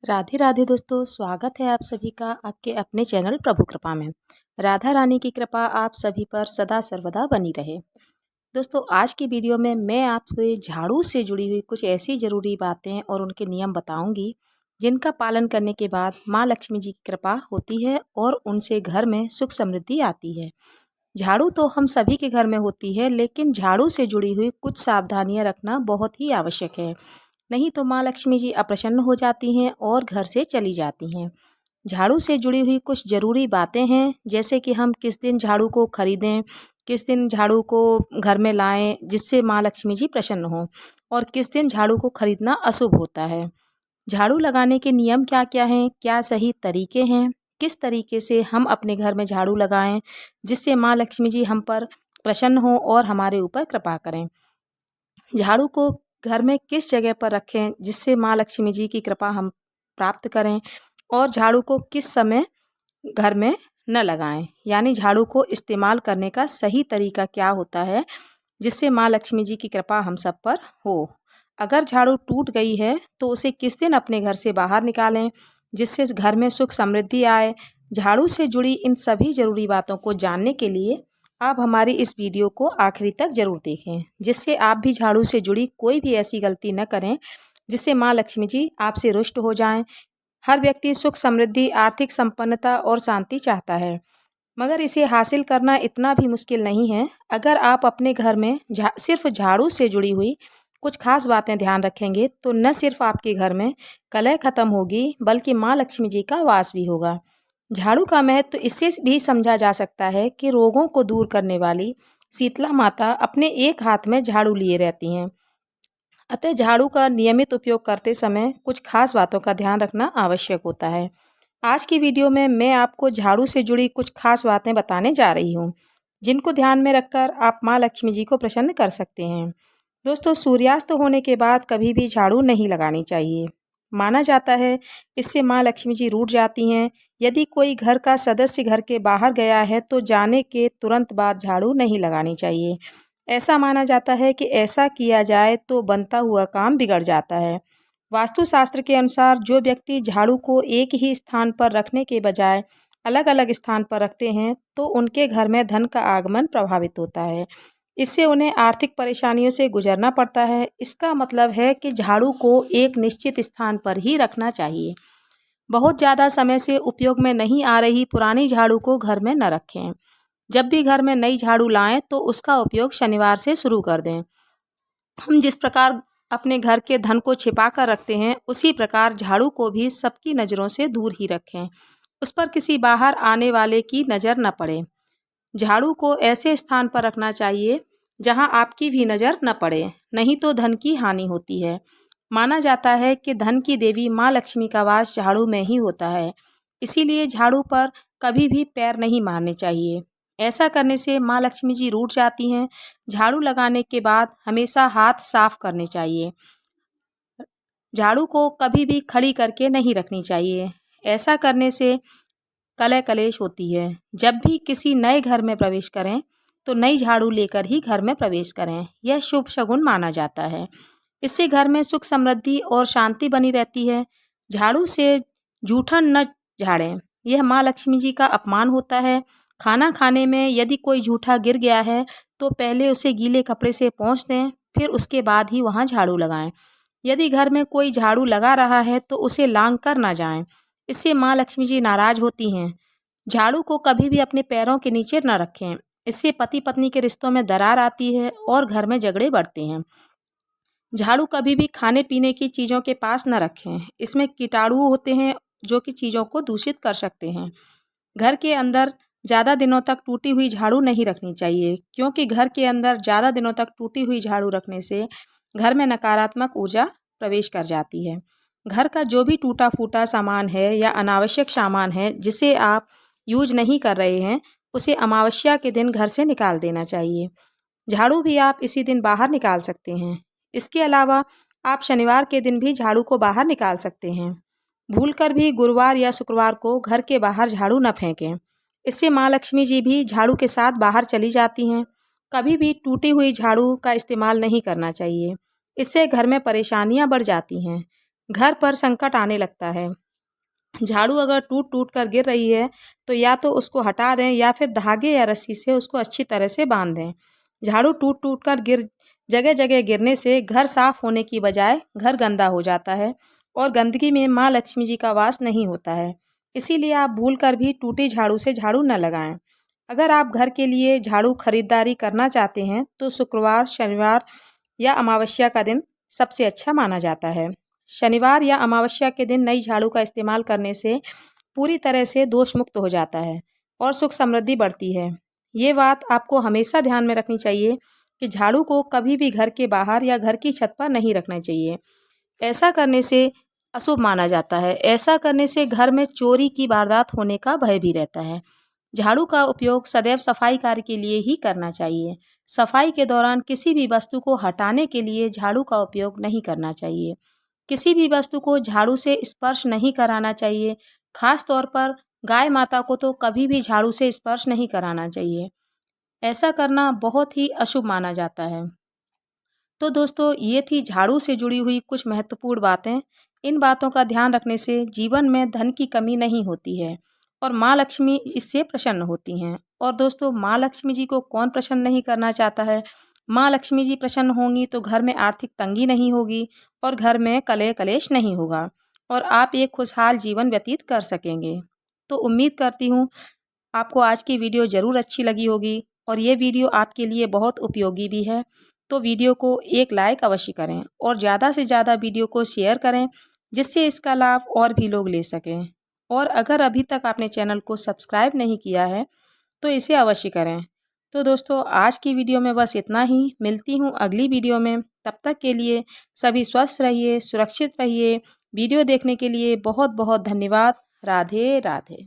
राधे राधे दोस्तों, स्वागत है आप सभी का आपके अपने चैनल प्रभु कृपा में। राधा रानी की कृपा आप सभी पर सदा सर्वदा बनी रहे। दोस्तों, आज की वीडियो में मैं आपसे झाड़ू से जुड़ी हुई कुछ ऐसी ज़रूरी बातें और उनके नियम बताऊंगी जिनका पालन करने के बाद माँ लक्ष्मी जी की कृपा होती है और उनसे घर में सुख समृद्धि आती है। झाड़ू तो हम सभी के घर में होती है, लेकिन झाड़ू से जुड़ी हुई कुछ सावधानियां रखना बहुत ही आवश्यक है। नहीं तो माँ लक्ष्मी जी अप्रसन्न हो जाती हैं और घर से चली जाती हैं। झाड़ू से जुड़ी हुई कुछ ज़रूरी बातें हैं, जैसे कि हम किस दिन झाड़ू को खरीदें, किस दिन झाड़ू को घर में लाएं जिससे माँ लक्ष्मी जी प्रसन्न हों, और किस दिन झाड़ू को खरीदना अशुभ होता है। झाड़ू लगाने के नियम क्या क्या हैं, क्या सही तरीके हैं, किस तरीके से हम अपने घर में झाड़ू लगाएं जिससे माँ लक्ष्मी जी हम पर प्रसन्न हों और हमारे ऊपर कृपा करें। झाड़ू को घर में किस जगह पर रखें जिससे माँ लक्ष्मी जी की कृपा हम प्राप्त करें, और झाड़ू को किस समय घर में न लगाएं, यानी झाड़ू को इस्तेमाल करने का सही तरीका क्या होता है जिससे माँ लक्ष्मी जी की कृपा हम सब पर हो। अगर झाड़ू टूट गई है तो उसे किस दिन अपने घर से बाहर निकालें जिससे घर में सुख समृद्धि आए। झाड़ू से जुड़ी इन सभी ज़रूरी बातों को जानने के लिए आप हमारी इस वीडियो को आखिरी तक ज़रूर देखें, जिससे आप भी झाड़ू से जुड़ी कोई भी ऐसी गलती न करें जिससे माँ लक्ष्मी जी आपसे रुष्ट हो जाएं। हर व्यक्ति सुख समृद्धि, आर्थिक संपन्नता और शांति चाहता है, मगर इसे हासिल करना इतना भी मुश्किल नहीं है। अगर आप अपने घर में सिर्फ झाड़ू से जुड़ी हुई कुछ खास बातें ध्यान रखेंगे तो न सिर्फ आपके घर में कलह खत्म होगी, बल्कि माँ लक्ष्मी जी का वास भी होगा। झाड़ू का महत्व तो इससे भी समझा जा सकता है कि रोगों को दूर करने वाली शीतला माता अपने एक हाथ में झाड़ू लिए रहती हैं। अतः झाड़ू का नियमित उपयोग करते समय कुछ खास बातों का ध्यान रखना आवश्यक होता है। आज की वीडियो में मैं आपको झाड़ू से जुड़ी कुछ खास बातें बताने जा रही हूँ, जिनको ध्यान में रखकर आप माँ लक्ष्मी जी को प्रसन्न कर सकते हैं। दोस्तों, सूर्यास्त होने के बाद कभी भी झाड़ू नहीं लगानी चाहिए। माना जाता है इससे माँ लक्ष्मी जी रूठ जाती हैं। यदि कोई घर का सदस्य घर के बाहर गया है तो जाने के तुरंत बाद झाड़ू नहीं लगानी चाहिए। ऐसा माना जाता है कि ऐसा किया जाए तो बनता हुआ काम बिगड़ जाता है। वास्तुशास्त्र के अनुसार जो व्यक्ति झाड़ू को एक ही स्थान पर रखने के बजाय अलग अलग स्थान पर रखते हैं तो उनके घर में धन का आगमन प्रभावित होता है। इससे उन्हें आर्थिक परेशानियों से गुजरना पड़ता है। इसका मतलब है कि झाड़ू को एक निश्चित स्थान पर ही रखना चाहिए। बहुत ज़्यादा समय से उपयोग में नहीं आ रही पुरानी झाड़ू को घर में न रखें। जब भी घर में नई झाड़ू लाएं तो उसका उपयोग शनिवार से शुरू कर दें। हम जिस प्रकार अपने घर के धन को छिपा कर रखते हैं, उसी प्रकार झाड़ू को भी सबकी नज़रों से दूर ही रखें। उस पर किसी बाहर आने वाले की नज़र न पड़े। झाड़ू को ऐसे स्थान पर रखना चाहिए जहां आपकी भी नज़र न पड़े, नहीं तो धन की हानि होती है। माना जाता है कि धन की देवी माँ लक्ष्मी का वास झाड़ू में ही होता है, इसीलिए झाड़ू पर कभी भी पैर नहीं मारने चाहिए। ऐसा करने से माँ लक्ष्मी जी रूठ जाती हैं। झाड़ू लगाने के बाद हमेशा हाथ साफ करने चाहिए। झाड़ू को कभी भी खड़ी करके नहीं रखनी चाहिए। ऐसा करने से कलह कलेश होती है। जब भी किसी नए घर में प्रवेश करें तो नई झाड़ू लेकर ही घर में प्रवेश करें। यह शुभ शगुन माना जाता है। इससे घर में सुख समृद्धि और शांति बनी रहती है। झाड़ू से जूठन न झाड़ें, यह माँ लक्ष्मी जी का अपमान होता है। खाना खाने में यदि कोई जूठा गिर गया है तो पहले उसे गीले कपड़े से पोंछ दें, फिर उसके बाद ही वहाँ झाड़ू लगाएं। यदि घर में कोई झाड़ू लगा रहा है तो उसे लांग कर ना जाएं, इससे माँ लक्ष्मी जी नाराज होती हैं। झाड़ू को कभी भी अपने पैरों के नीचे न रखें, इससे पति पत्नी के रिश्तों में दरार आती है और घर में झगड़े बढ़ते हैं। झाड़ू कभी भी खाने पीने की चीज़ों के पास न रखें, इसमें कीटाणु होते हैं जो कि चीज़ों को दूषित कर सकते हैं। घर के अंदर ज़्यादा दिनों तक टूटी हुई झाड़ू नहीं रखनी चाहिए, क्योंकि घर के अंदर ज़्यादा दिनों तक टूटी हुई झाड़ू रखने से घर में नकारात्मक ऊर्जा प्रवेश कर जाती है। घर का जो भी टूटा फूटा सामान है या अनावश्यक सामान है जिसे आप यूज नहीं कर रहे हैं, उसे अमावस्या के दिन घर से निकाल देना चाहिए। झाड़ू भी आप इसी दिन बाहर निकाल सकते हैं। इसके अलावा आप शनिवार के दिन भी झाड़ू को बाहर निकाल सकते हैं। भूलकर भी गुरुवार या शुक्रवार को घर के बाहर झाड़ू न फेंकें, इससे माँ लक्ष्मी जी भी झाड़ू के साथ बाहर चली जाती हैं। कभी भी टूटी हुई झाड़ू का इस्तेमाल नहीं करना चाहिए, इससे घर में परेशानियां बढ़ जाती हैं। घर पर संकट आने लगता है। झाड़ू अगर टूट टूट कर गिर रही है तो या तो उसको हटा दें या फिर धागे या रस्सी से उसको अच्छी तरह से बांध दें। झाड़ू टूट टूट कर जगह जगह गिरने से घर साफ होने की बजाय घर गंदा हो जाता है और गंदगी में माँ लक्ष्मी जी का वास नहीं होता है। इसीलिए आप भूल कर भी टूटी झाड़ू से झाड़ू न लगाएं। अगर आप घर के लिए झाड़ू खरीदारी करना चाहते हैं तो शुक्रवार, शनिवार या अमावस्या का दिन सबसे अच्छा माना जाता है। शनिवार या अमावस्या के दिन नई झाड़ू का इस्तेमाल करने से पूरी तरह से दोष मुक्त हो जाता है और सुख समृद्धि बढ़ती है। ये बात आपको हमेशा ध्यान में रखनी चाहिए कि झाड़ू को कभी भी घर के बाहर या घर की छत पर नहीं रखना चाहिए। ऐसा करने से अशुभ माना जाता है। ऐसा करने से घर में चोरी की वारदात होने का भय भी रहता है। झाड़ू का उपयोग सदैव सफाई कार्य के लिए ही करना चाहिए। सफाई के दौरान किसी भी वस्तु को हटाने के लिए झाड़ू का उपयोग नहीं करना चाहिए। किसी भी वस्तु को झाड़ू से स्पर्श नहीं कराना चाहिए। खास तौर पर गाय माता को तो कभी भी झाड़ू से स्पर्श नहीं कराना चाहिए। ऐसा करना बहुत ही अशुभ माना जाता है। तो दोस्तों, ये थी झाड़ू से जुड़ी हुई कुछ महत्वपूर्ण बातें। इन बातों का ध्यान रखने से जीवन में धन की कमी नहीं होती है और माँ लक्ष्मी इससे प्रसन्न होती हैं। और दोस्तों, माँ लक्ष्मी जी को कौन प्रसन्न नहीं करना चाहता है। माँ लक्ष्मी जी प्रसन्न होंगी तो घर में आर्थिक तंगी नहीं होगी और घर में कलह कलेश नहीं होगा और आप एक खुशहाल जीवन व्यतीत कर सकेंगे। तो उम्मीद करती हूँ आपको आज की वीडियो ज़रूर अच्छी लगी होगी और ये वीडियो आपके लिए बहुत उपयोगी भी है। तो वीडियो को एक लाइक अवश्य करें और ज़्यादा से ज़्यादा वीडियो को शेयर करें जिससे इसका लाभ और भी लोग ले सकें। और अगर अभी तक आपने चैनल को सब्सक्राइब नहीं किया है तो इसे अवश्य करें। तो दोस्तों, आज की वीडियो में बस इतना ही। मिलती हूँ अगली वीडियो में। तब तक के लिए सभी स्वस्थ रहिए, सुरक्षित रहिए। वीडियो देखने के लिए बहुत बहुत धन्यवाद। राधे राधे।